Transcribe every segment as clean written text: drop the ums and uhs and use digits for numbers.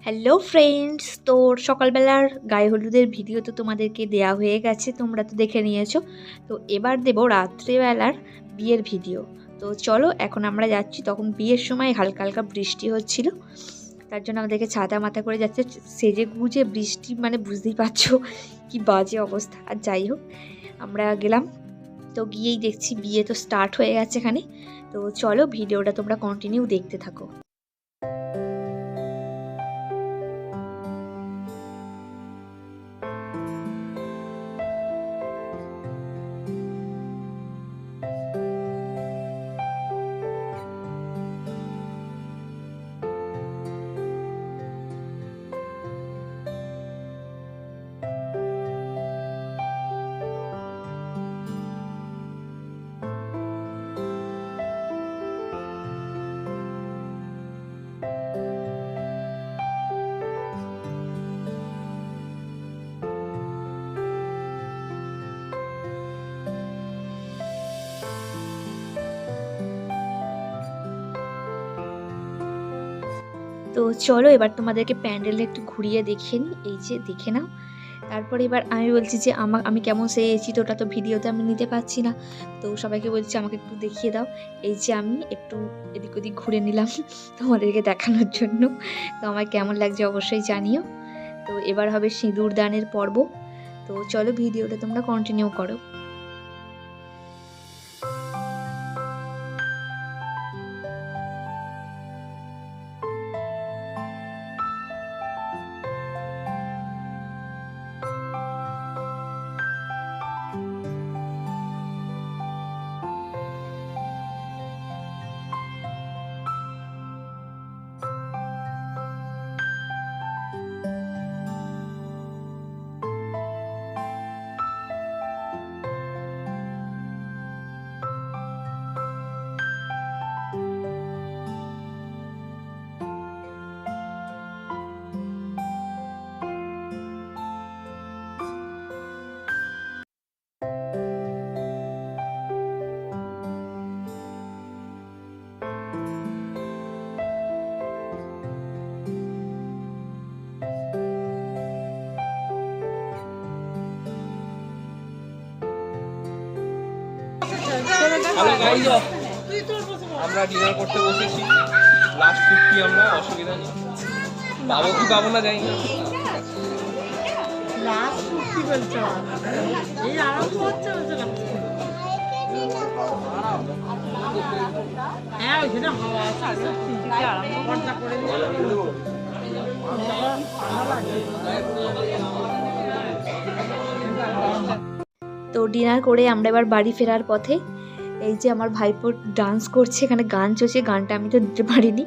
Hello friends, তো সকালবেলার গায়ে হলুদের ভিডিও তো তোমাদেরকে দেয়া হয়ে গেছে, তোমরা তো দেখে নিয়েছো। তো এবার দেব রাত্রেবেলার বিয়ের ভিডিও। তো চলো, এখন আমরা যাচ্ছি। তখন বিয়ের সময় হালকা হালকা বৃষ্টি হচ্ছিল, তার জন্য আমাদেরকে ছাতা মাথা করে যাচ্ছে সেজে গুজে। বৃষ্টি মানে বুঝতেই পারছো কি বাজে অবস্থা। আর যাই হোক, আমরা গেলাম। তো গিয়েই দেখছি বিয়ে তো স্টার্ট হয়ে গেছে এখানে। তো চলো, ভিডিওটা তোমরা কন্টিনিউ দেখতে থাকো। তো চলো, এবার তোমাদেরকে প্যান্ডেলটা একটু ঘুরিয়ে দেখিয়ে নিই। এই যে দেখে নাও। তারপরে এবার আমি বলছি যে আমি কেমন সেজেছি, তো ওটা তো ভিডিওতে আমি নিতে পারছি না। তো সবাইকে বলছি আমাকে একটু দেখিয়ে দাও। এই যে আমি একটু এদিক ওদিক ঘুরে নিলাম তোমাদেরকে দেখানোর জন্য। তো আমার কেমন লাগছে অবশ্যই জানিও। তো এবার হবে সিঁদুর দানের পর্ব। তো চলো, ভিডিওটা তোমরা কন্টিনিউ করো। হ্যালো গাইস, আমরা ডিনার করতে বসেছি। লাস্ট 50 আমরা, অসুবিধা নেই। পাবো কি পাবো না জানি না। লাস্ট 50 বলছো? এই আরম্ভ হচ্ছে বলছো না? হ্যাঁ, ওইখানে হাওয়া আছে, আরম্ভ করে তো ডিনার করে আমরা এবার বাড়ি ফেরার পথে। এই যে আমার ভাইপো ডান্স করছে, এখানে গান চলছে, গানটা আমি তো দিতে পারিনি।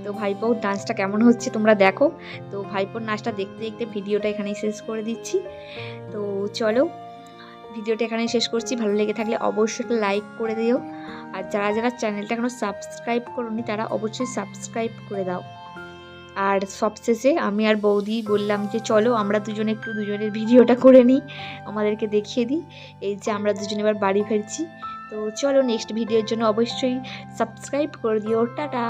তো ভাইপোর ডান্সটা কেমন হচ্ছে তোমরা দেখো। তো ভাইপোর নাচটা দেখতে দেখতে ভিডিওটা এখানেই শেষ করে দিচ্ছি। তো চলো, ভিডিওটা এখানেই শেষ করছি। ভালো লেগে থাকলে অবশ্যই একটা লাইক করে দিও। আর যারা যারা চ্যানেলটা এখনও সাবস্ক্রাইব করোনি তারা অবশ্যই সাবস্ক্রাইব করে দাও। আর সবশেষে আমি আর বৌদি বললাম যে চলো আমরা দুজনে একটু দুজনের ভিডিওটা করে নিই, আমাদেরকে দেখিয়ে দিই। এই যে আমরা দুজনে এবার বাড়ি ফিরছি। তো চলো, নেক্সট ভিডিওর জন্য অবশ্যই সাবস্ক্রাইব করে দিও। টাটা।